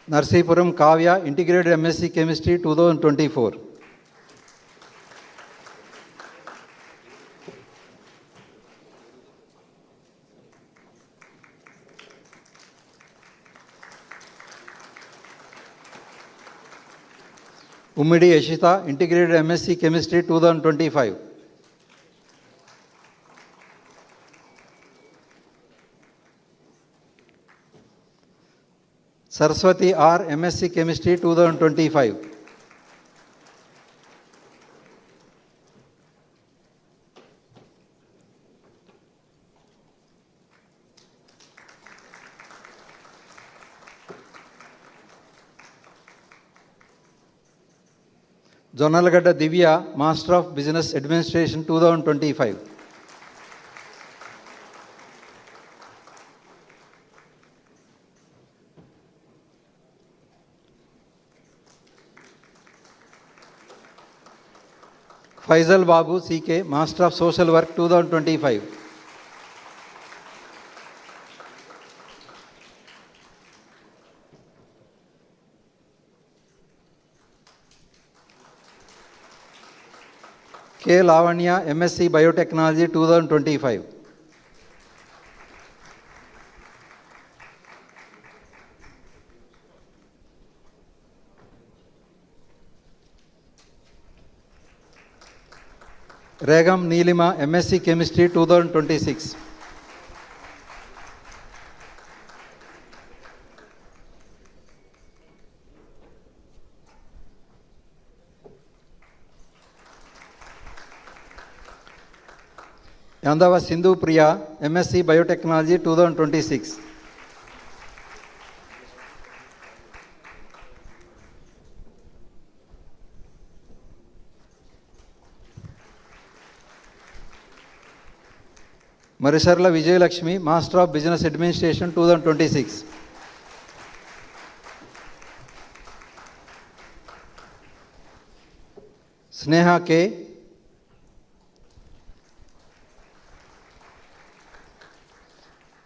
Narsipuram Kavya, Integrated MSc Chemistry 2024. Ummidi Yashita, Integrated MSc Chemistry 2025. Saraswati R, MSc Chemistry 2025. Jonalagada Divya, Master of Business Administration 2025. Faisal Babu CK, Master of Social Work 2025. K. Lavanya, MSc Biotechnology 2025. Regam Neelima, MSc Chemistry 2026. Yandava Sindhu Priya, MSc Biotechnology 2026. Marisharla Vijay Lakshmi, Master of Business Administration 2026. Sneha K.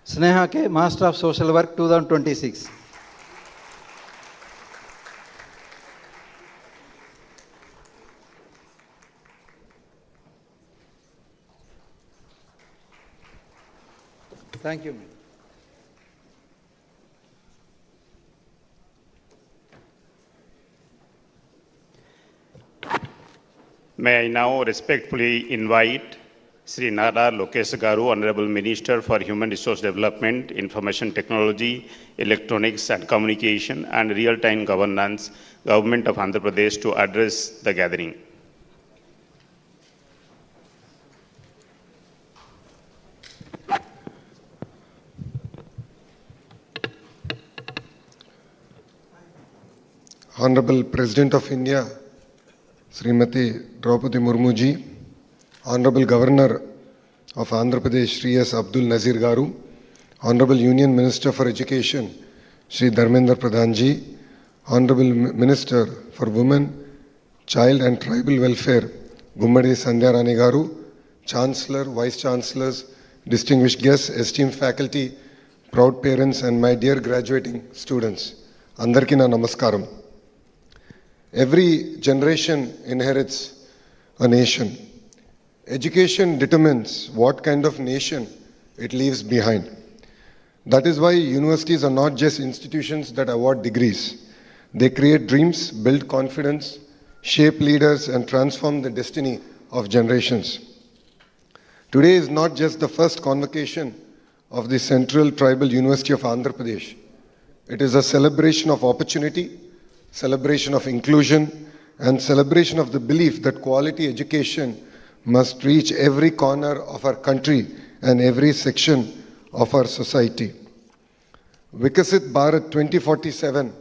Sneha K, Master of Social Work 2026. Thank you. May I now respectfully invite Sri Nara Lokesh Garu, Honorable Minister for Human Resource Development, Information Technology, Electronics and Communication and Real-Time Governance, Government of Andhra Pradesh to address the gathering. Honorable President of India, Srimati Draupadi Murmu ji, Honorable Governor of Andhra Pradesh, Sri S. Abdul Nazir Garu, Honorable Union Minister for Education, Sri Dharmendra Pradhan ji, Honorable Minister for Women, Child and Tribal Welfare, Gummadi Sandhya Rani Garu, Chancellor, Vice Chancellors, distinguished guests, esteemed faculty, proud parents and my dear graduating students, Andarki na Namaskaram. Every generation inherits a nation. Education determines what kind of nation it leaves behind. That is why universities are not just institutions that award degrees. They create dreams, build confidence, shape leaders, and transform the destiny of generations. Today is not just the first convocation of the Central Tribal University of Andhra Pradesh. It is a celebration of opportunity, celebration of inclusion, and celebration of the belief that quality education must reach every corner of our country and every section of our society. Vikasit Bharat 2047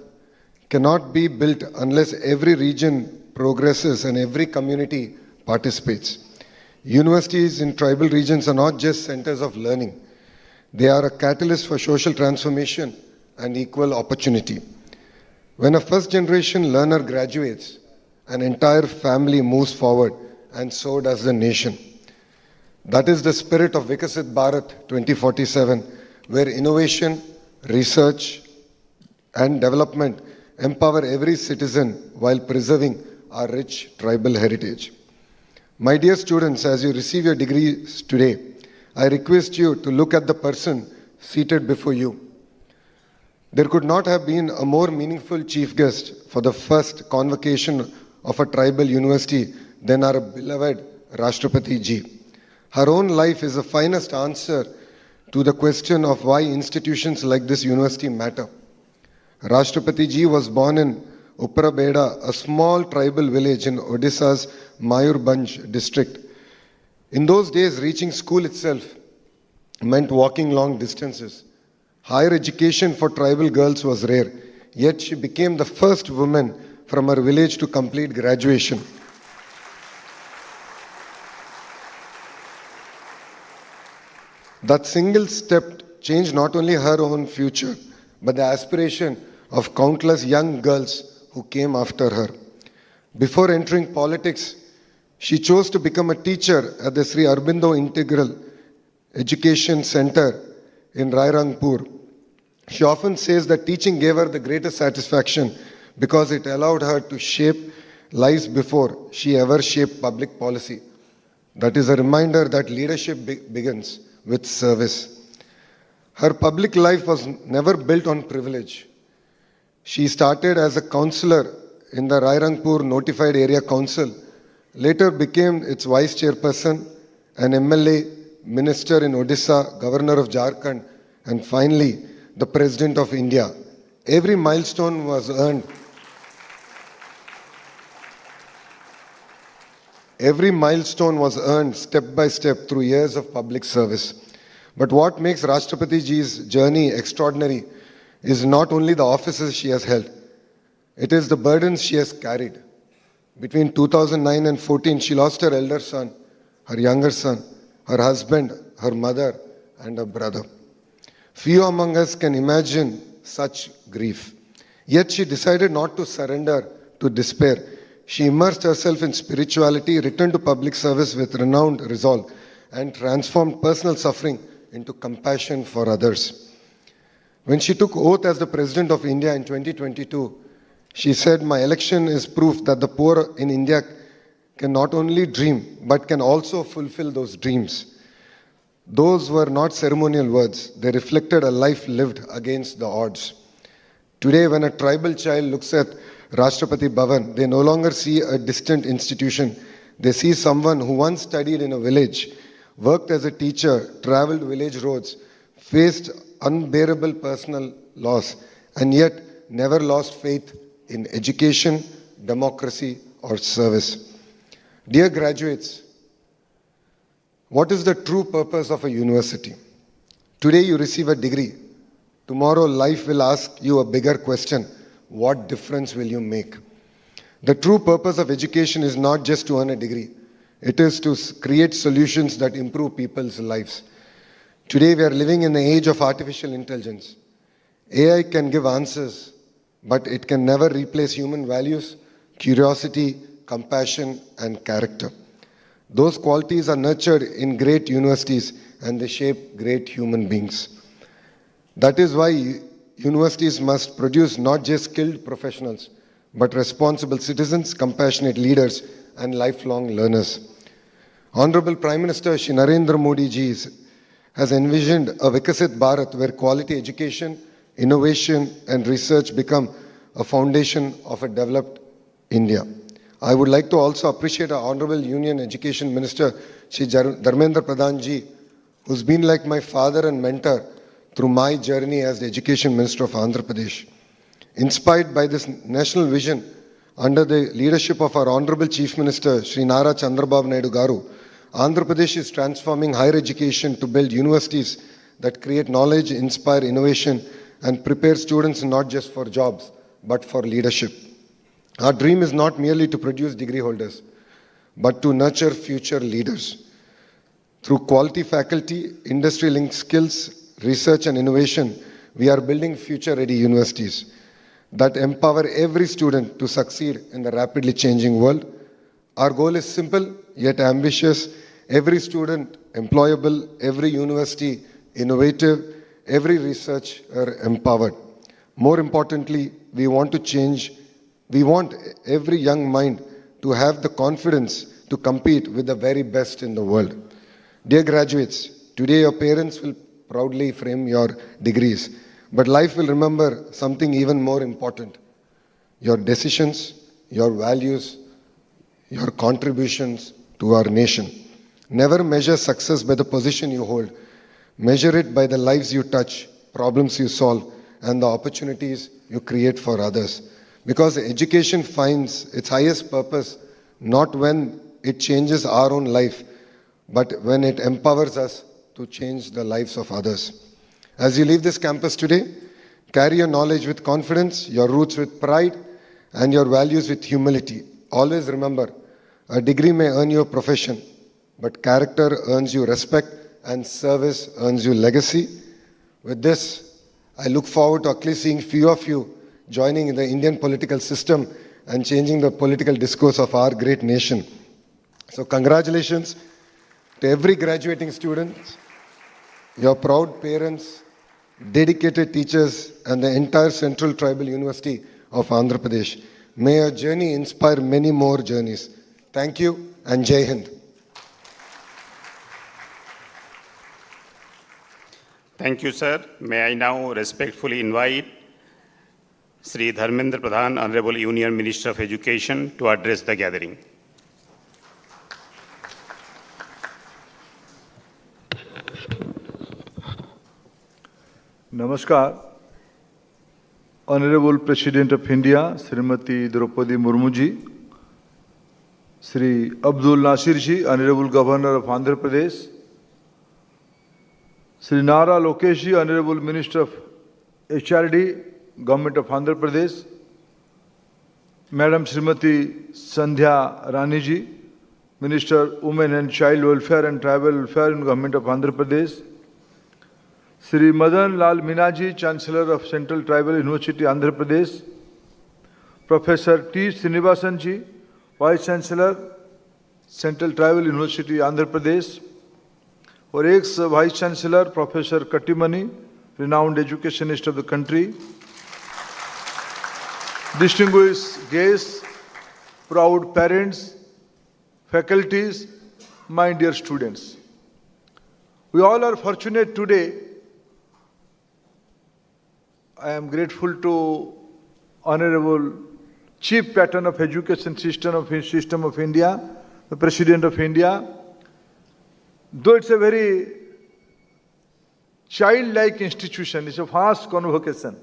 cannot be built unless every region progresses and every community participates. Universities in tribal regions are not just centers of learning. They are a catalyst for social transformation and equal opportunity. When a first-generation learner graduates, an entire family moves forward, and so does the nation. That is the spirit of Vikasit Bharat 2047, where innovation, research, and development empower every citizen while preserving our rich tribal heritage. My dear students, as you receive your degrees today, I request you to look at the person seated before you. There could not have been a more meaningful chief guest for the first convocation of a tribal university than our beloved Rashtrapati Ji. Her own life is the finest answer to the question of why institutions like this university matter. Rashtrapati Ji was born in Upparabeda, a small tribal village in Odisha's Mayurbhanj district. In those days, reaching school itself meant walking long distances. Higher education for tribal girls was rare, yet she became the first woman from her village to complete graduation. That single step changed not only her own future, but the aspiration of countless young girls who came after her. Before entering politics, she chose to become a teacher at the Sri Aurobindo Integral Education Center in Rairangpur. She often says that teaching gave her the greatest satisfaction because it allowed her to shape lives before she ever shaped public policy. That is a reminder that leadership begins with service. Her public life was never built on privilege. She started as a councillor in the Rairangpur Notified Area Council, later became its vice chairperson, an MLA, minister in Odisha, governor of Jharkhand, and finally the President of India. Every milestone was earned. Every milestone was earned step by step through years of public service. But what makes Rashtrapati Ji's journey extraordinary is not only the offices she has held, it is the burdens she has carried. Between 2009 and 14, she lost her elder son, her younger son, her husband, her mother, and her brother. Few among us can imagine such grief. Yet she decided not to surrender to despair. She immersed herself in spirituality, returned to public service with renowned resolve, and transformed personal suffering into compassion for others. When she took oath as the President of India in 2022, she said, "My election is proof that the poor in India can not only dream, but can also fulfill those dreams." Those were not ceremonial words. They reflected a life lived against the odds. Today, when a tribal child looks at Rashtrapati Bhavan, they no longer see a distant institution. They see someone who once studied in a village, worked as a teacher, traveled village roads, faced unbearable personal loss, and yet never lost faith in education, democracy, or service. Dear graduates, what is the true purpose of a university? Today you receive a degree. Tomorrow life will ask you a bigger question. What difference will you make? The true purpose of education is not just to earn a degree. It is to create solutions that improve people's lives. Today we are living in the age of artificial intelligence. AI can give answers, but it can never replace human values, curiosity, compassion, and character. Those qualities are nurtured in great universities and they shape great human beings. That is why universities must produce not just skilled professionals, but responsible citizens, compassionate leaders, and lifelong learners. Honorable Prime Minister Shri Narendra Modi ji has envisioned a Vikasit Bharat where quality education, innovation, and research become a foundation of a developed India. I would like to also appreciate our Honorable Union Education Minister Shri Dharmendra Pradhan ji, who's been like my father and mentor through my journey as the Education Minister of Andhra Pradesh. Inspired by this national vision, under the leadership of our Honorable Chief Minister Shri Nara Chandrababu Naidu Garu, Andhra Pradesh is transforming higher education to build universities that create knowledge, inspire innovation, and prepare students not just for jobs, but for leadership. Our dream is not merely to produce degree holders, but to nurture future leaders. Through quality faculty, industry-linked skills, research and innovation, we are building future-ready universities that empower every student to succeed in the rapidly changing world. Our goal is simple yet ambitious. Every student employable, every university innovative, every researcher empowered. More importantly, we want every young mind to have the confidence to compete with the very best in the world. Dear graduates, today your parents will proudly frame your degrees, but life will remember something even more important: your decisions, your values, your contributions to our nation. Never measure success by the position you hold. Measure it by the lives you touch, problems you solve, and the opportunities you create for others. Because education finds its highest purpose not when it changes our own life, but when it empowers us to change the lives of others. As you leave this campus today, carry your knowledge with confidence, your roots with pride, and your values with humility. Always remember, a degree may earn you a profession, but character earns you respect and service earns you legacy. With this, I look forward to at least seeing few of you joining in the Indian political system and changing the political discourse of our great nation. So congratulations to every graduating student, your proud parents, dedicated teachers, and the entire Central Tribal University of Andhra Pradesh. May your journey inspire many more journeys. Thank you and Jai Hind. Thank you, sir. May I now respectfully invite Sri Dharmendra Pradhan, Honorable Union Minister of Education, to address the gathering. Namaskar. Honorable President of India, Srimati Draupadi Murmu ji, Sri Abdul Nasir ji, Honorable Governor of Andhra Pradesh, Sri Nara Lokesh ji, Honorable Minister of HRD, Government of Andhra Pradesh, Madam Srimati Sandhya Rani ji, Minister Women and Child Welfare and Tribal Welfare in Government of Andhra Pradesh, Sri Madan Lal Minaji, Chancellor of Central Tribal University, Andhra Pradesh, Professor T. Srinivasan ji, Vice Chancellor, Central Tribal University, Andhra Pradesh, और ex Vice Chancellor, Professor Katimani, renowned educationist of the country, distinguished guests, proud parents, faculties, my dear students. We all are fortunate today. I am grateful to Honorable Chief Patron of Education System of India, the President of India. Though it's a very childlike institution, it's a vast convocation.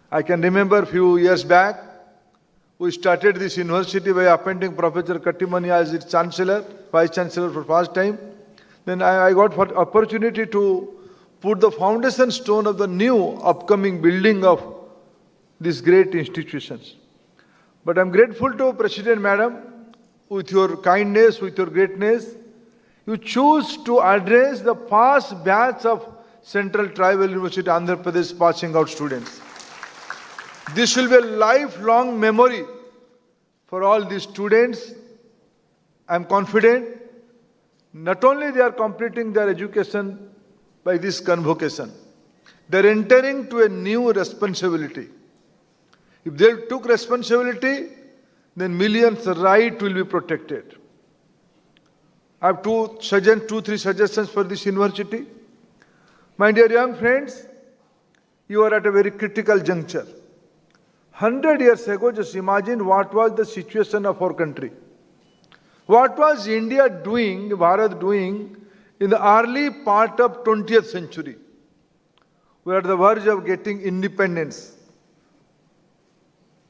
I can remember a few years back, we started this university by appointing Professor Katimani as its Chancellor, Vice Chancellor for first time. Then I got for opportunity to put the foundation stone of the new upcoming building of these great institutions. But I'm grateful to President Madam, with your kindness, with your greatness, you choose to address the past batch of Central Tribal University Andhra Pradesh passing out students. This will be a lifelong memory for all these students. I am confident not only they are completing their education by this convocation, they are entering to a new responsibility. If they took responsibility, then millions' rights will be protected. I have two, three suggestions for this university. My dear young friends, you are at a very critical juncture. 100 years ago, just imagine what was the situation of our country. What was India doing, Bharat doing in the early part of 20th century? We are at the verge of getting independence.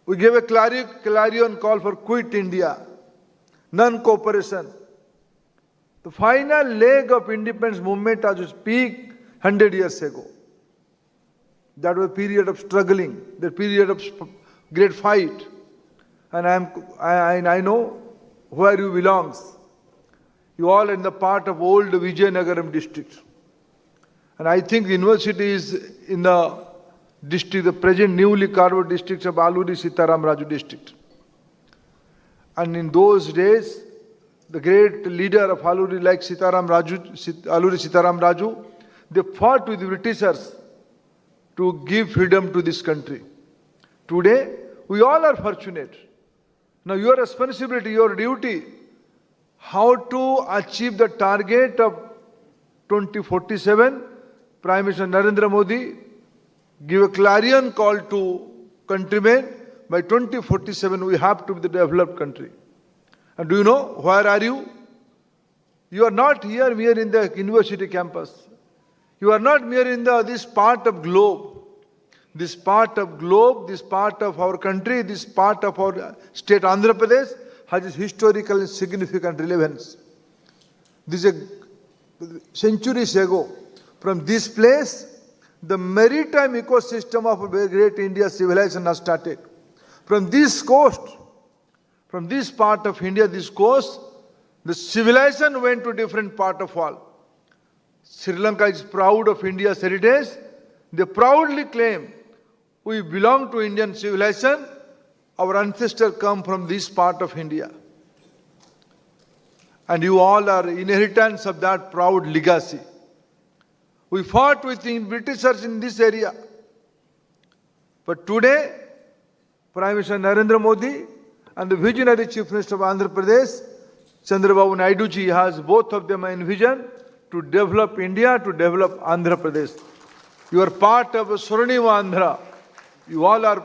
We gave a clarion call for quit India, non-cooperation. The final leg of independence movement as we speak 100 years ago. That was a period of struggling, the period of great fight. And I know where you belong. You all in the part of old Vijayanagaram district. And I think the university is in the district, the present newly carved district of Alluri Sitaram Raju district. And in those days, the great leader of Alluri like Alluri Sitaram Raju, they fought with the Britishers to give freedom to this country. Today, we all are fortunate. Now your responsibility, your duty, how to achieve the target of 2047, Prime Minister Narendra Modi give a clarion call to countrymen, by 2047 we have to be the developed country. And do you know, where are you? You are not here mere in the university campus. You are not mere in this part of globe. This part of globe, this part of our country, this part of our state Andhra Pradesh has its historical and significant relevance. This is centuries ago. From this place, the maritime ecosystem of a great India civilization has started. From this coast, from this part of India, this coast, the civilization went to different part of world. Sri Lanka is proud of India's heritage. They proudly claim, we belong to Indian civilization. Our ancestors come from this part of India. And you all are inheritors of that proud legacy. We fought with the Britishers in this area. But today, Prime Minister Narendra Modi and the visionary Chief Minister of Andhra Pradesh, Chandrababu Naidu ji, has both of them in vision to develop India, to develop Andhra Pradesh. You are part of a Swarnima Andhra. You all are,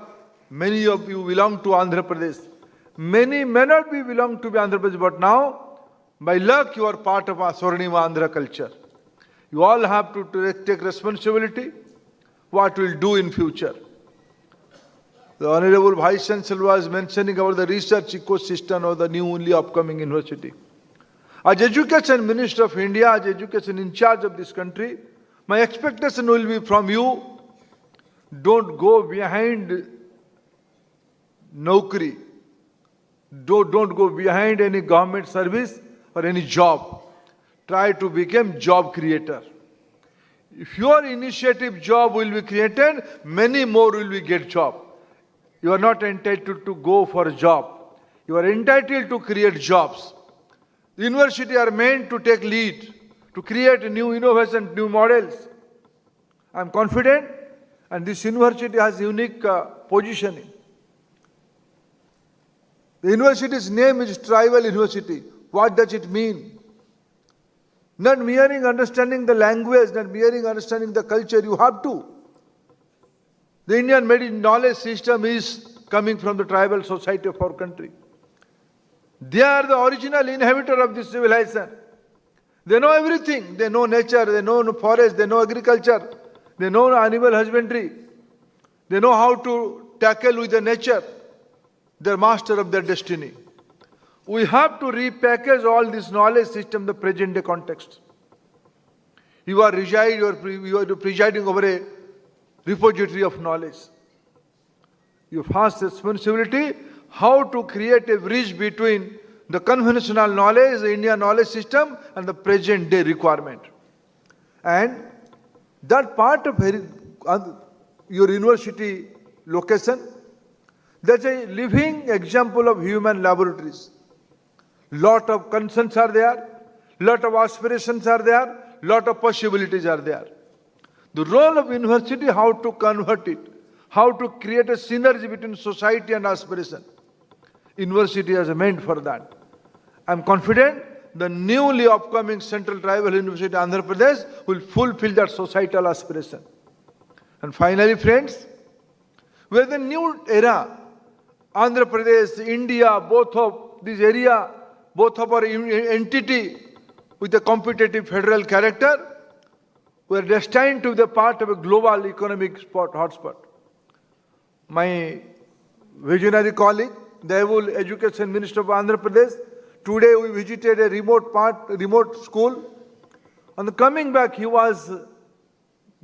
many of you belong to Andhra Pradesh. Many may not be belong to Andhra Pradesh, but now, by luck, you are part of our Swarnima Andhra culture. You all have to take responsibility, what we'll do in future. The Honorable Vice Chancellor was mentioning about the research ecosystem of the newly upcoming university. As Education Minister of India, as Education in charge of this country, my expectation will be from you, don't go behind Naukri. Don't go behind any government service or any job. Try to become job creator. If your initiative job will be created, many more will be get job. You are not entitled to go for a job. You are entitled to create jobs. The university are meant to take lead, to create new innovation, new models. I am confident, and this university has unique positioning. The university's name is Tribal University. What does it mean? Not merely understanding the language, not merely understanding the culture, you have to. The Indian knowledge system is coming from the tribal society of our country. They are the original inhabitor of this civilization. They know everything. They know nature, they know forest, they know agriculture, they know animal husbandry. They know how to tackle with the nature. They're master of their destiny. We have to repackage all this knowledge system in the present day context. You are presiding over a repository of knowledge. Your first responsibility, how to create a bridge between the conventional knowledge, the Indian knowledge system, and the present day requirement. And that part of your university location, that's a living example of human laboratories. Lot of concerns are there, lot of aspirations are there, lot of possibilities are there. The role of university, how to convert it, how to create a synergy between society and aspiration. University is meant for that. I am confident the newly upcoming Central Tribal University Andhra Pradesh will fulfill that societal aspiration. And finally, friends, we are the new era. Andhra Pradesh, India, both of this area, both of our entity with a competitive federal character, we are destined to be the part of a global economic hotspot. My visionary colleague, the able Education Minister of Andhra Pradesh, today we visited a remote school. On the coming back, he was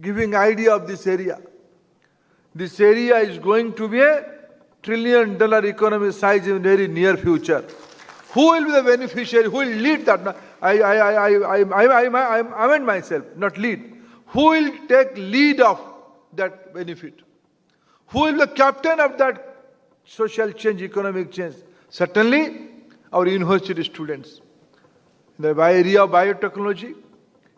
giving idea of this area. This area is going to be a $1 trillion economy size in very near future. Who will be the beneficiary? Who will lead that? I amend myself, not lead. Who will take lead of that benefit? Who will be the captain of that social change, economic change? Certainly, our university students. In the area of biotechnology,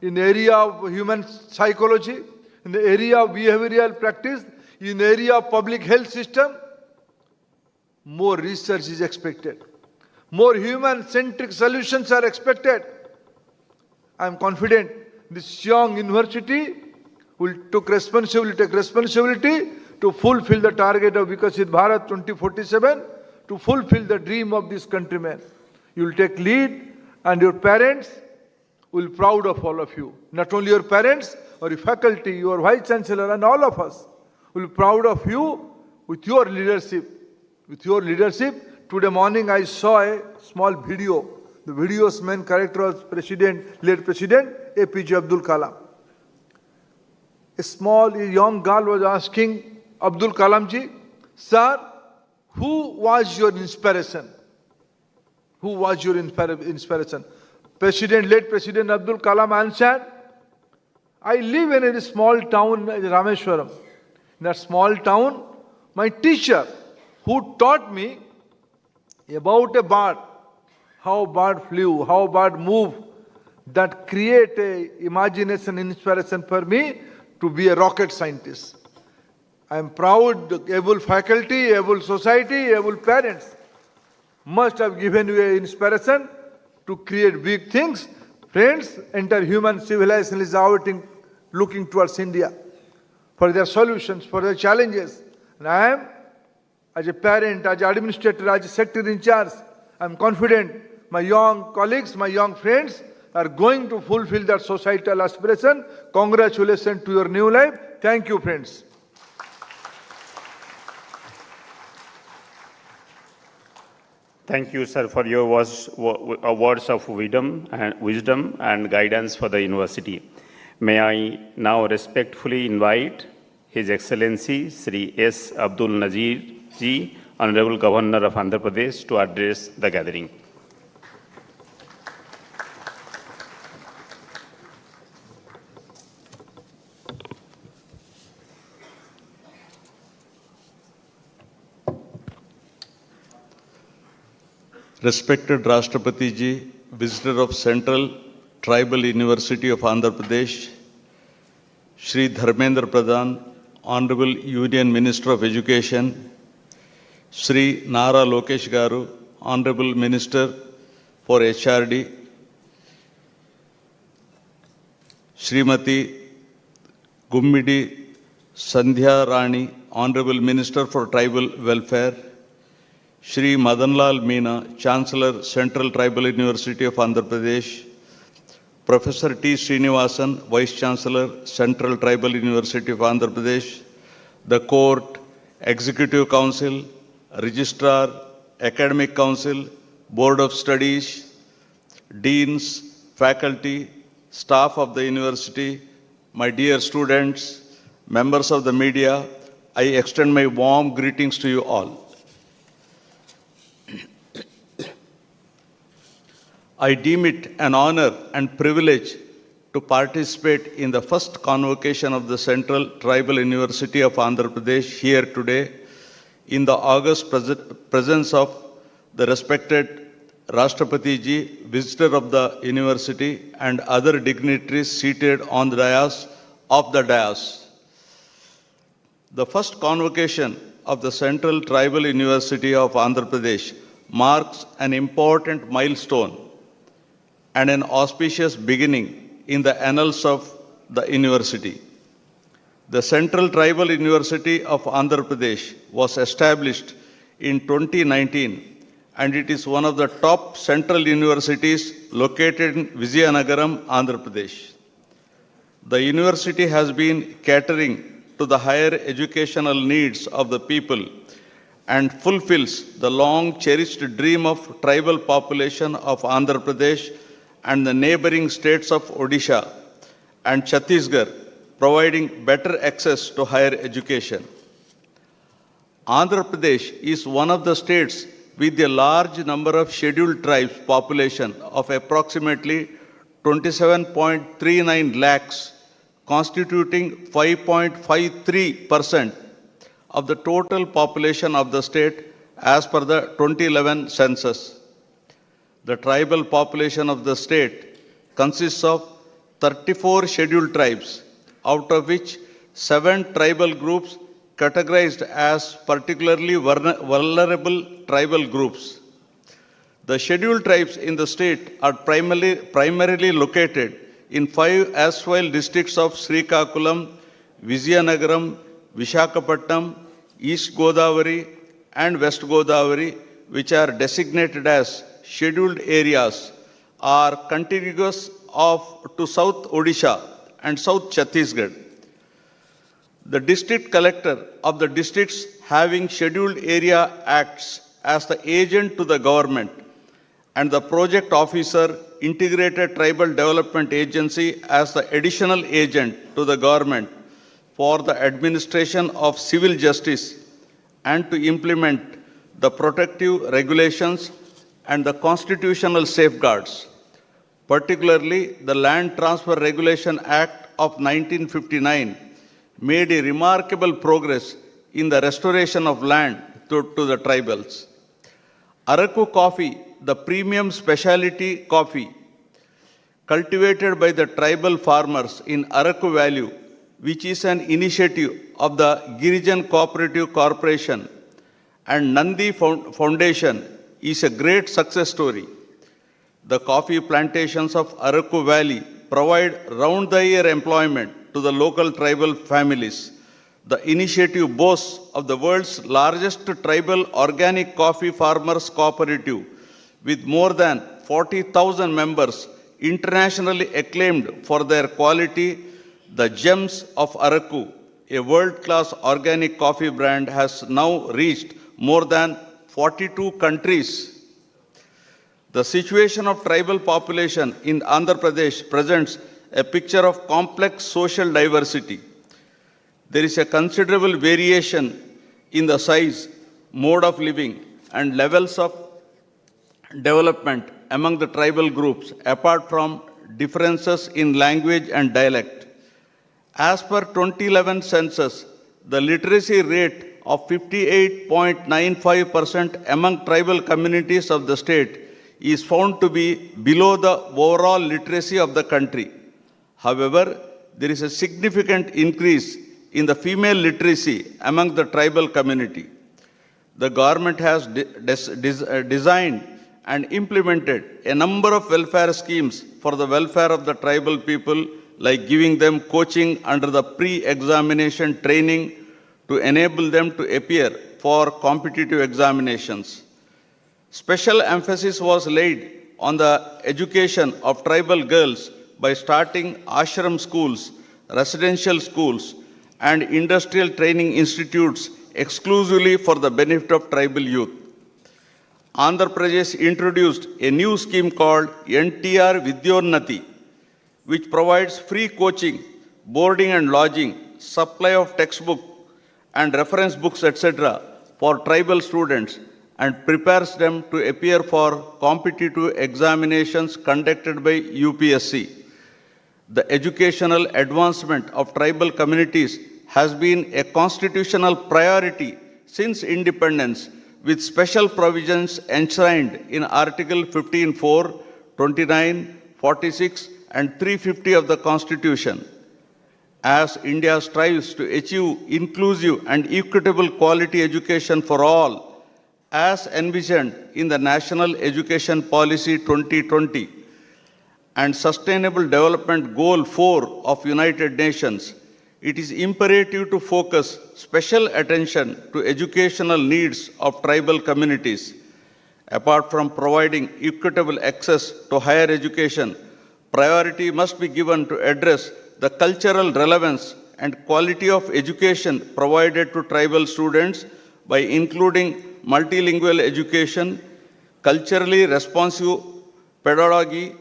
in the area of human psychology, in the area of behavioral practice, in the area of public health system, more research is expected. More human-centric solutions are expected. I am confident this young university will take responsibility to fulfill the target of Vikasit Bharat 2047, to fulfill the dream of this countrymen. You will take lead, and your parents will be proud of all of you. Not only your parents, or your faculty, your vice chancellor, and all of us will be proud of you with your leadership. With your leadership, today morning I saw a small video. The video's main character was late President APJ Abdul Kalam. A young girl was asking Abdul Kalam ji, "Sir, who was your inspiration? Who was your inspiration?" Late President Abdul Kalam answered, "I live in a small town, Rameshwaram. In that small town, my teacher who taught me about a bird, how bird flew, how bird moved, that create a imagination, inspiration for me to be a rocket scientist." I am proud, able faculty, able society, able parents must have given you an inspiration to create big things. Friends, entire human civilization is looking towards India for their solutions, for their challenges. And I am, as a parent, as an administrator, as a secretary in charge, I am confident my young colleagues, my young friends are going to fulfill that societal aspiration. Congratulations to your new life. Thank you, friends. Thank you, sir, for your words of wisdom and guidance for the university. May I now respectfully invite His Excellency Sri S. Abdul Nazir Ji, Honorable Governor of Andhra Pradesh, to address the gathering. Respected Rashtrapati Ji, Visitor of Central Tribal University of Andhra Pradesh, Shri Dharmendra Pradhan, Honorable Union Minister of Education, Shri Nara Lokesh Garu, Honorable Minister for HRD, Srimati Gummidi Sandhya Rani, Honorable Minister for Tribal Welfare, Shri Madanlal Meena, Chancellor, Central Tribal University of Andhra Pradesh, Professor T. Srinivasan, Vice Chancellor, Central Tribal University of Andhra Pradesh, the Court, Executive Council, Registrar, Academic Council, Board of Studies, Deans, Faculty, staff of the University, my dear students, members of the media, I extend my warm greetings to you all. I deem it an honor and privilege to participate in the first convocation of the Central Tribal University of Andhra Pradesh here today in the august presence of the respected Rashtrapati Ji, visitor of the university, and other dignitaries seated on the dais of the dais. The first convocation of the Central Tribal University of Andhra Pradesh marks an important milestone and an auspicious beginning in the annals of the university. The Central Tribal University of Andhra Pradesh was established in 2019, and it is one of the top central universities located in Vizianagaram, Andhra Pradesh. The university has been catering to the higher educational needs of the people and fulfills the long cherished dream of tribal population of Andhra Pradesh and the neighboring states of Odisha and Chhattisgarh, providing better access to higher education. Andhra Pradesh is one of the states with a large number of scheduled tribes population of approximately 27.39 lakhs, constituting 5.53% of the total population of the state as per the 2011 census. The tribal population of the state consists of 34 scheduled tribes, out of which 7 tribal groups categorized as particularly vulnerable tribal groups. The scheduled tribes in the state are primarily located in 5 erstwhile districts of Srikakulam, Vizianagaram, Vishakhapatnam, East Godavari, and West Godavari, which are designated as scheduled areas, are contiguous to South Odisha and South Chhattisgarh. The district collector of the districts having scheduled area acts as the agent to the government, and the project officer integrated tribal development agency as the additional agent to the government for the administration of civil justice and to implement the protective regulations and the constitutional safeguards. Particularly, the Land Transfer Regulation Act of 1959 made a remarkable progress in the restoration of land to the tribals. Araku coffee, the premium specialty coffee cultivated by the tribal farmers in Araku Valley, which is an initiative of the Girijan Cooperative Corporation and Nandi Foundation, is a great success story. The coffee plantations of Araku Valley provide round-the-year employment to the local tribal families. The initiative boasts of the world's largest tribal organic coffee farmers cooperative, with more than 40,000 members internationally acclaimed for their quality. The Gems of Araku, a world-class organic coffee brand, has now reached more than 42 countries. The situation of tribal population in Andhra Pradesh presents a picture of complex social diversity. There is a considerable variation in the size, mode of living, and levels of development among the tribal groups, apart from differences in language and dialect. As per 2011 census, the literacy rate of 58.95% among tribal communities of the state is found to be below the overall literacy of the country. However, there is a significant increase in the female literacy among the tribal community. The government has designed and implemented a number of welfare schemes for the welfare of the tribal people, like giving them coaching under the pre-examination training to enable them to appear for competitive examinations. Special emphasis was laid on the education of tribal girls by starting ashram schools, residential schools, and industrial training institutes exclusively for the benefit of tribal youth. Andhra Pradesh introduced a new scheme called NTR Vidyonnati, which provides free coaching, boarding and lodging, supply of textbook and reference books, etc. for tribal students, and prepares them to appear for competitive examinations conducted by UPSC. The educational advancement of tribal communities has been a constitutional priority since independence, with special provisions enshrined in Article 15(4), 29, 46, and 350 of the Constitution. As India strives to achieve inclusive and equitable quality education for all, as envisioned in the National Education Policy 2020 and Sustainable Development Goal 4 of United Nations, it is imperative to focus special attention to educational needs of tribal communities. Apart from providing equitable access to higher education, priority must be given to address the cultural relevance and quality of education provided to tribal students by including multilingual education, culturally responsive pedagogy,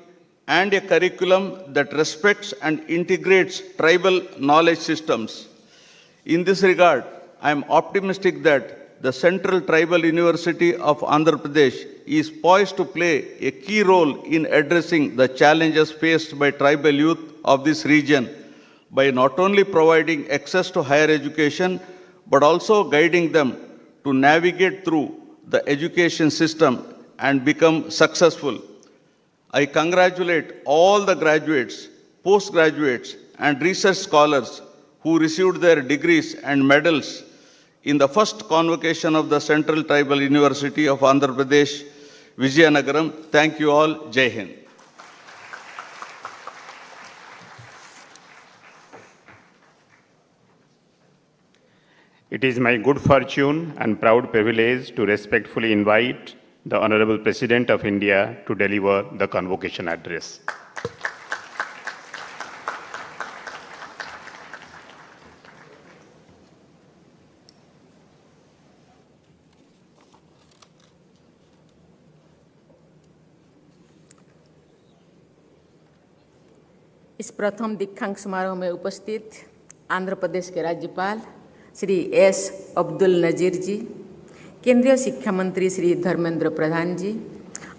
and a curriculum that respects and integrates tribal knowledge systems. In this regard, I am optimistic that the Central Tribal University of Andhra Pradesh is poised to play a key role in addressing the challenges faced by tribal youth of this region by not only providing access to higher education, but also guiding them to navigate through the education system and become successful. I congratulate all the graduates, postgraduates, and research scholars who received their degrees and medals in the first convocation of the Central Tribal University of Andhra Pradesh, Vizianagaram. Thank you all. Jai Hind. It is my good fortune and proud privilege to respectfully invite the Honorable President of India to deliver the convocation address. इस प्रथम दीक्षांत समारोह में उपस्थित आंध्र प्रदेश के राज्यपाल Shri S Abdul Nazeer जी, केंद्रीय शिक्षा मंत्री श्री धर्मेंद्र प्रधान जी,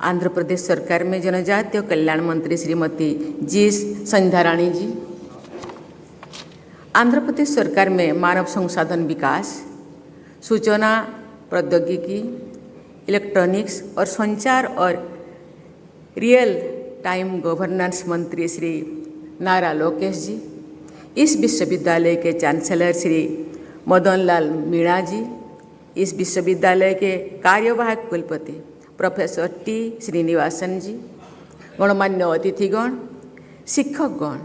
आंध्र प्रदेश सरकार में जनजातीय कल्याण मंत्री श्रीमती जी संध्या रानी जी, आंध्र प्रदेश सरकार में मानव संसाधन विकास, सूचना प्रौद्योगिकी, इलेक्ट्रॉनिक्स और संचार और रियल टाइम गवर्नेंस मंत्री श्री नारा लोकेश जी, इस विश्वविद्यालय के चांसलर श्री मदन लाल मीणा जी, इस विश्वविद्यालय के कार्यवाहक कुलपति प्रोफेसर टी श्रीनिवासन जी, गणमान्य अतिथिगण, शिक्षकगण,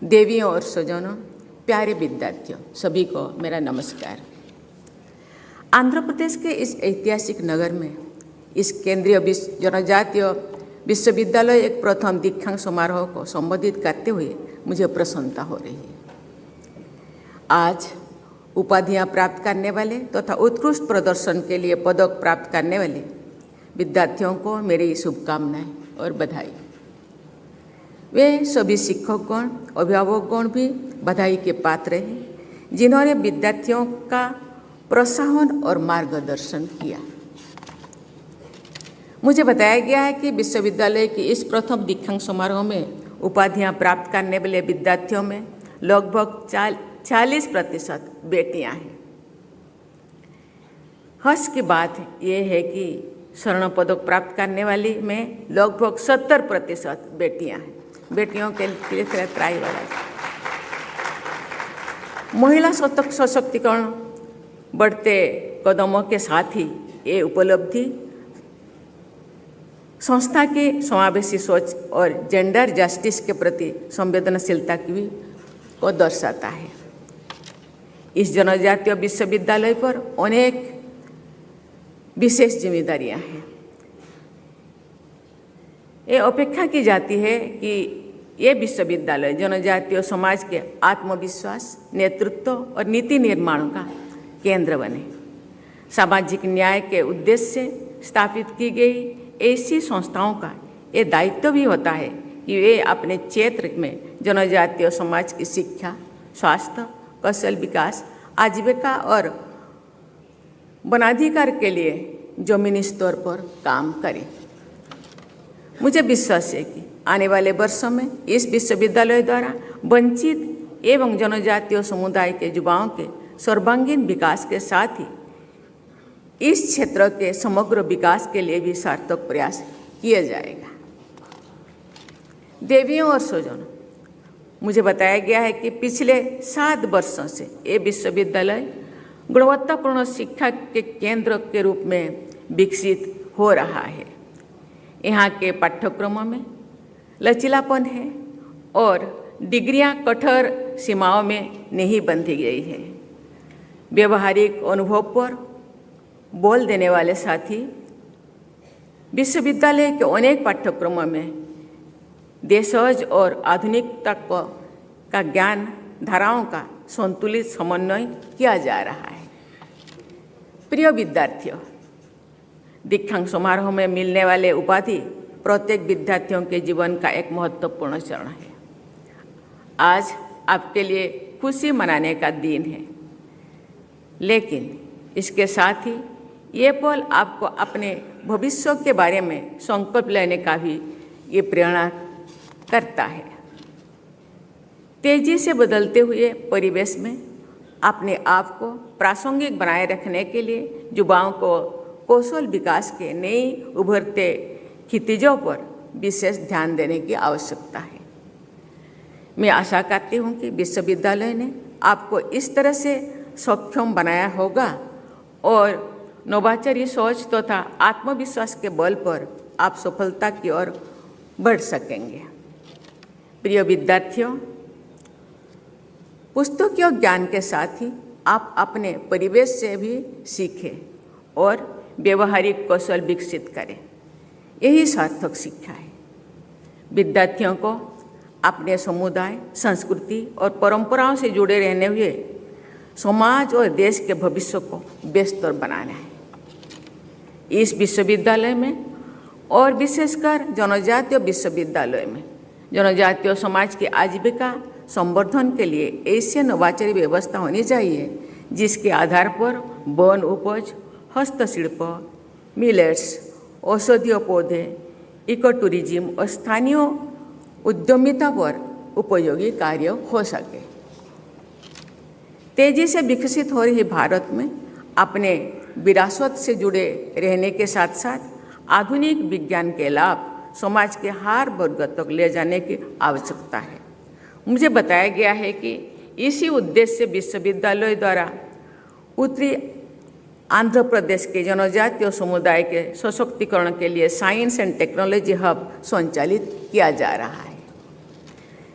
देवियों और स्वजनों, प्यारे विद्यार्थियों, सभी को मेरा नमस्कार। आंध्र प्रदेश के इस ऐतिहासिक नगर में इस केंद्रीय जनजातीय विश्वविद्यालय एक प्रथम दीक्षांत समारोह को संबोधित करते हुए मुझे प्रसन्नता हो रही है। आज उपाधियां प्राप्त करने वाले तथा उत्कृष्ट प्रदर्शन के लिए पदक प्राप्त करने वाले विद्यार्थियों को मेरी शुभकामनाएं और बधाई। वे सभी शिक्षकगण, अभिभावकगण भी बधाई के पात्र हैं, जिन्होंने विद्यार्थियों का प्रोत्साहन और मार्गदर्शन किया। मुझे बताया गया है कि विश्वविद्यालय की इस प्रथम दीक्षांत समारोह में उपाधियां प्राप्त करने वाले विद्यार्थियों में लगभग 40% बेटियां हैं। हर्ष की बात यह है कि स्वर्ण पदक प्राप्त करने वाली में लगभग 70% बेटियां हैं। बेटियों के लिए त्राई वाला महिला सशक्तिकरण बढ़ते कदमों के साथ ही ये उपलब्धि संस्था की समावेशी सोच और जेंडर जस्टिस के प्रति संवेदनशीलता की भी को दर्शाता है। इस जनजातीय विश्वविद्यालय पर अनेक विशेष जिम्मेदारियां हैं। ये अपेक्षा की जाती है कि ये विश्वविद्यालय जनजातीय समाज के आत्मविश्वास, नेतृत्व और नीति निर्माण का केंद्र बने। सामाजिक न्याय के उद्देश्य से स्थापित की गई ऐसी संस्थाओं का ये दायित्व भी होता है कि वे अपने क्षेत्र में जनजातीय समाज की शिक्षा, स्वास्थ्य, कौशल विकास, आजीविका और वनाधिकार के लिए जमीनी स्तर पर काम करें। मुझे विश्वास है कि आने वाले वर्षों में इस विश्वविद्यालय द्वारा वंचित एवं जनजातीय समुदाय के युवाओं के सर्वांगीण विकास के साथ ही इस क्षेत्र के समग्र विकास के लिए भी सार्थक प्रयास किया जाएगा। देवियों और स्वजनों, मुझे बताया गया है कि पिछले 7 वर्षों से ये विश्वविद्यालय गुणवत्तापूर्ण शिक्षा के केंद्र के रूप में विकसित हो रहा है। यहाँ के पाठ्यक्रमों में लचीलापन है और डिग्रियाँ कठोर सीमाओं में नहीं बंधी गई है। व्यवहारिक अनुभव पर बोल देने वाले साथी विश्वविद्यालय के अनेक पाठ्यक्रमों में देशज और आधुनिकता का ज्ञान धाराओं का संतुलित समन्वय किया जा रहा है। प्रिय विद्यार्थियों, दीक्षांत समारोह में मिलने वाले उपाधि प्रत्येक विद्यार्थियों के जीवन का एक महत्वपूर्ण चरण है। आज आपके लिए खुशी मनाने का दिन है, लेकिन इसके साथ ही ये पल आपको अपने भविष्य के बारे में संकल्प लेने का भी ये प्रेरणा करता है। तेजी से बदलते हुए परिवेश में अपने आप को प्रासंगिक बनाए रखने के लिए युवाओं को कौशल विकास के नई उभरते क्षितिजों पर विशेष ध्यान देने की आवश्यकता है। मैं आशा करती हूँ कि विश्वविद्यालय ने आपको इस तरह से सक्षम बनाया होगा और नवाचारी सोच तथा आत्मविश्वास के बल पर आप सफलता की ओर बढ़ सकेंगे। प्रिय विद्यार्थियों, पुस्तकीय ज्ञान के साथ ही आप अपने परिवेश से भी सीखें और व्यवहारिक कौशल विकसित करें। यही सार्थक शिक्षा है। विद्यार्थियों को अपने समुदाय, संस्कृति और परंपराओं से जुड़े रहने हुए समाज और देश के भविष्य को बेहतर बनाना है। इस विश्वविद्यालय में और विशेषकर जनजातीय विश्वविद्यालय में जनजातीय समाज की आजीविका संवर्धन के लिए ऐसी नवाचारी व्यवस्था होनी चाहिए जिसके आधार पर वन उपज, हस्तशिल्प, मिलेट्स, औषधीय पौधे, इको टूरिज्म और स्थानीय उद्यमिता पर उपयोगी कार्य हो सके। तेजी से विकसित हो रही भारत में अपने विरासत से जुड़े रहने के साथ साथ आधुनिक विज्ञान के लाभ समाज के हर वर्ग तक ले जाने की आवश्यकता है। मुझे बताया गया है कि इसी उद्देश्य से विश्वविद्यालय द्वारा उत्तरी आंध्र प्रदेश के जनजातीय समुदाय के सशक्तिकरण के लिए साइंस एंड टेक्नोलॉजी हब संचालित किया जा रहा है।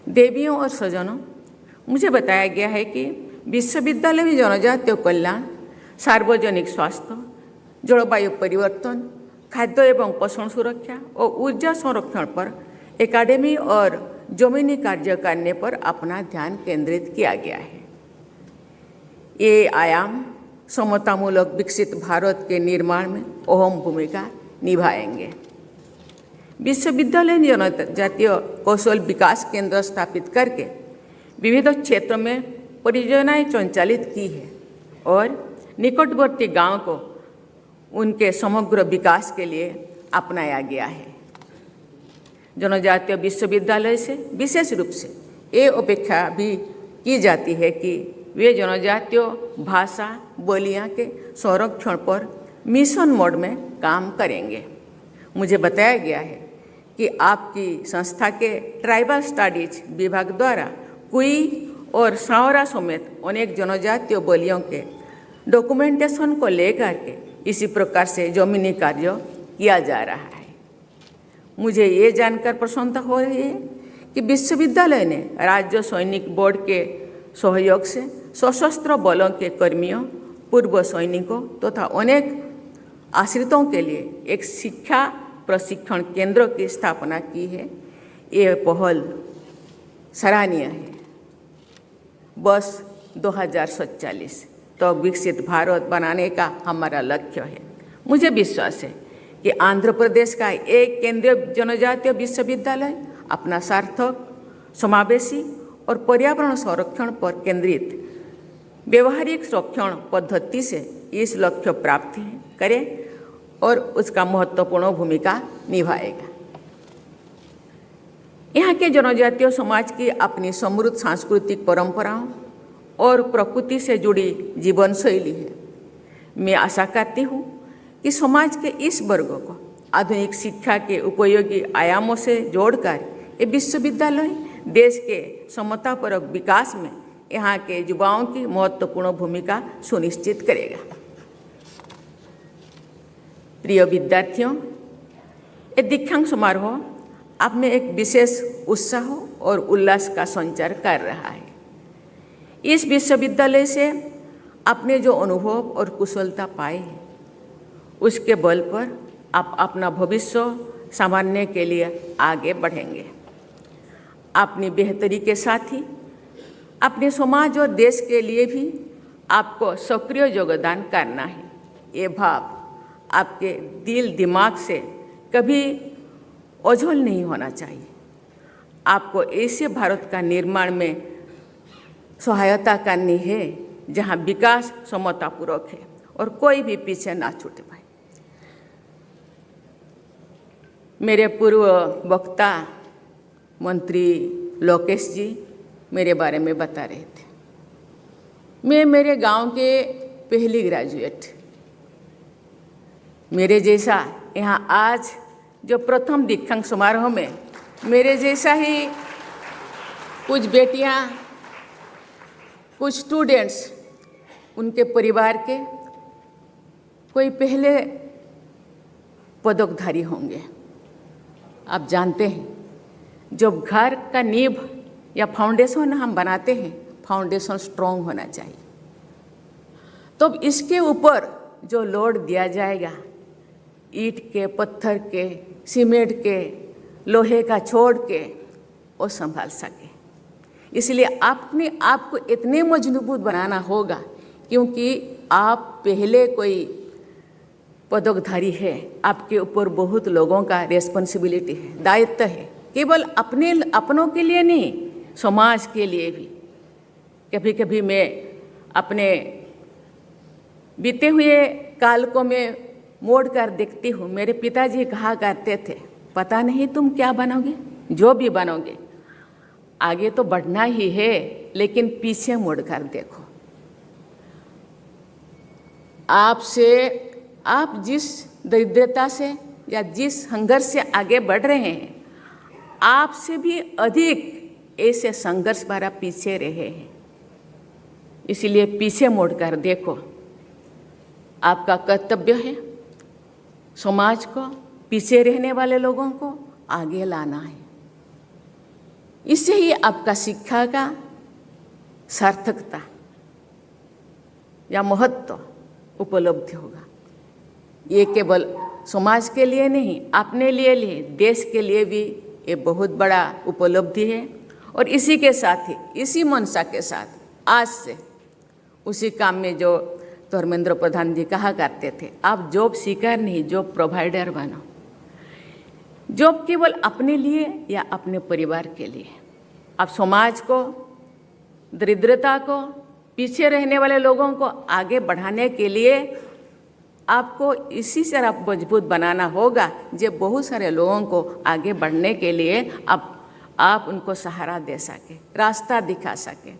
देवियों और स्वजनों, मुझे बताया गया है कि विश्वविद्यालय में जनजातीय कल्याण, सार्वजनिक स्वास्थ्य, जलवायु परिवर्तन, खाद्य एवं पोषण सुरक्षा और ऊर्जा संरक्षण पर एकेडमी और जमीनी कार्य करने पर अपना ध्यान केंद्रित किया गया है। ये आयाम समतामूलक विकसित भारत के निर्माण में अहम भूमिका निभाएंगे। विश्वविद्यालय ने जनजातीय कौशल विकास केंद्र स्थापित करके विविध क्षेत्रों में परियोजनाएं संचालित की है और निकटवर्ती गांव को उनके समग्र विकास के लिए अपनाया गया है। जनजातीय विश्वविद्यालय से विशेष रूप से ये अपेक्षा भी की जाती है कि वे जनजातीय भाषा बोलियां के संरक्षण पर मिशन मोड में काम करेंगे। मुझे बताया गया है कि आपकी संस्था के ट्राइबल स्टडीज विभाग द्वारा कुई और सावरा समेत अनेक जनजातीय बोलियों के डॉक्यूमेंटेशन को लेकर के इसी प्रकार से जमीनी कार्य किया जा रहा है। मुझे ये जानकर प्रसन्नता हो रही है कि विश्वविद्यालय ने राज्य सैनिक बोर्ड के सहयोग से सशस्त्र बलों के कर्मियों, पूर्व सैनिकों तथा अनेक आश्रितों के लिए एक शिक्षा प्रशिक्षण केंद्र की स्थापना की है। ये पहल सराहनीय है। बस 2047 तो विकसित भारत बनाने का हमारा लक्ष्य है। मुझे विश्वास है कि आंध्र प्रदेश का एक केंद्रीय जनजातीय विश्वविद्यालय अपना सार्थक, समावेशी और पर्यावरण संरक्षण पर केंद्रित व्यवहारिक संरक्षण पद्धति से इस लक्ष्य प्राप्त करे और उसका महत्वपूर्ण भूमिका निभाएगा। यहाँ के जनजातीय समाज की अपनी समृद्ध सांस्कृतिक परंपराओं और प्रकृति से जुड़ी जीवन शैली है। मैं आशा करती हूँ कि समाज के इस वर्ग को आधुनिक शिक्षा के उपयोगी आयामों से जोड़कर ये विश्वविद्यालय देश के समतापरक विकास में यहाँ के युवाओं की महत्वपूर्ण भूमिका सुनिश्चित करेगा। प्रिय विद्यार्थियों, ये दीक्षांत समारोह आप में एक विशेष उत्साह और उल्लास का संचार कर रहा है। इस विश्वविद्यालय से आपने जो अनुभव और कुशलता पाई है, उसके बल पर आप अपना भविष्य संवारने के लिए आगे बढ़ेंगे। अपनी बेहतरी के साथ ही अपने समाज और देश के लिए भी आपको सक्रिय योगदान करना है। ये भाव आपके दिल दिमाग से कभी ओझल नहीं होना चाहिए। आपको ऐसे भारत का निर्माण में सहायता करनी है जहां विकास समतापूर्वक है और कोई भी पीछे ना छूटे पाए। मेरे पूर्व वक्ता मंत्री लोकेश जी मेरे बारे में बता रहे थे। मैं मेरे गांव के पहली ग्रेजुएट, मेरे जैसा यहाँ आज जो प्रथम दीक्षांत समारोह में मेरे जैसा ही कुछ बेटियाँ, कुछ स्टूडेंट्स, उनके परिवार के कोई पहले पदकधारी होंगे। आप जानते हैं जब घर का नींव या फाउंडेशन हम बनाते हैं, फाउंडेशन स्ट्रॉन्ग होना चाहिए। तो इसके ऊपर जो लोड दिया जाएगा, ईंट के, पत्थर के, सीमेंट के, लोहे का छोड़ के, वो संभाल सके। इसलिए अपने आप को इतने मजबूत बनाना होगा, क्योंकि आप पहले कोई पदकधारी है, आपके ऊपर बहुत लोगों का रिस्पॉन्सिबिलिटी है, दायित्व है, केवल अपनों के लिए नहीं, समाज के लिए भी। कभी कभी मैं अपने बीते हुए काल को मैं मोड़ कर देखती हूँ। मेरे पिताजी कहा करते थे, पता नहीं तुम क्या बनोगे, जो भी बनोगे आगे तो बढ़ना ही है, लेकिन पीछे मुड़ कर देखो। आप जिस दरिद्रता से या जिस संघर्ष से आगे बढ़ रहे हैं, आपसे भी अधिक ऐसे संघर्ष भरा पीछे रहे हैं। इसलिए पीछे मुड़कर देखो। आपका कर्तव्य है समाज को, पीछे रहने वाले लोगों को आगे लाना है। इससे ही आपका शिक्षा का सार्थकता या महत्व उपलब्ध होगा। ये केवल समाज के लिए नहीं, अपने लिए, देश के लिए भी ये बहुत बड़ा उपलब्धि है। और इसी के साथ ही, इसी मनसा के साथ आज से उसी काम में जो धर्मेंद्र प्रधान जी कहा करते थे, आप जॉब सीकर नहीं, जॉब प्रोवाइडर बनो। जॉब केवल अपने लिए या अपने परिवार के लिए, आप समाज को, दरिद्रता को, पीछे रहने वाले लोगों को आगे बढ़ाने के लिए आपको इसी से आप मजबूत बनाना होगा, जो बहुत सारे लोगों को आगे बढ़ने के लिए आप उनको सहारा दे सके, रास्ता दिखा सके।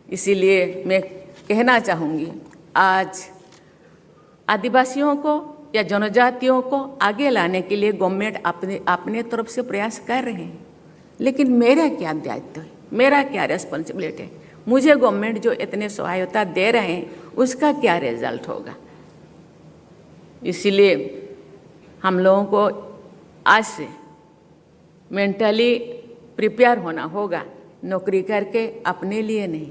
इसीलिए मैं कहना चाहूँगी, आज आदिवासियों को या जनजातियों को आगे लाने के लिए गवर्नमेंट अपने तरफ से प्रयास कर रहे हैं, लेकिन मेरा क्या दायित्व है, मेरा क्या रिस्पॉन्सिबिलिटी है? मुझे गवर्नमेंट जो इतने सहायता दे रहे हैं, उसका क्या रिजल्ट होगा? इसलिए हम लोगों को आज से मेंटली प्रिपेयर होना होगा, नौकरी करके अपने लिए नहीं,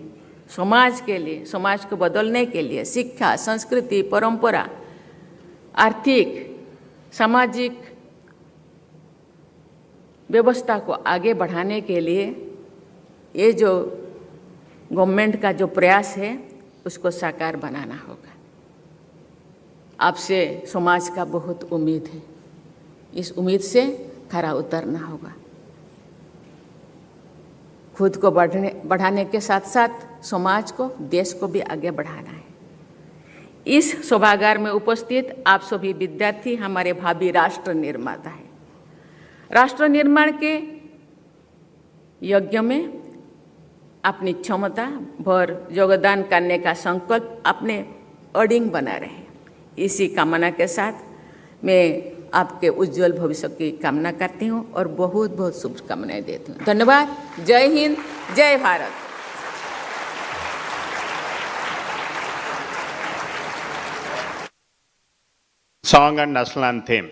समाज के लिए, समाज को बदलने के लिए, शिक्षा, संस्कृति, परंपरा, आर्थिक, सामाजिक व्यवस्था को आगे बढ़ाने के लिए ये जो गवर्नमेंट का जो प्रयास है, उसको साकार बनाना होगा। आपसे समाज का बहुत उम्मीद है, इस उम्मीद से खरा उतरना होगा। खुद को बढ़ाने के साथ साथ समाज को, देश को भी आगे बढ़ाना है। इस सभागार में उपस्थित आप सभी विद्यार्थी हमारे भावी राष्ट्र निर्माता हैं। राष्ट्र निर्माण के यज्ञ में अपनी क्षमता भर योगदान करने का संकल्प अपने अडिंग बना रहे। इसी कामना के साथ मैं आपके उज्जवल भविष्य की कामना करती हूँ और बहुत बहुत शुभकामनाएं देती हूँ। धन्यवाद। जय हिंद, जय Bharat. Song and national anthem.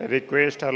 I request all of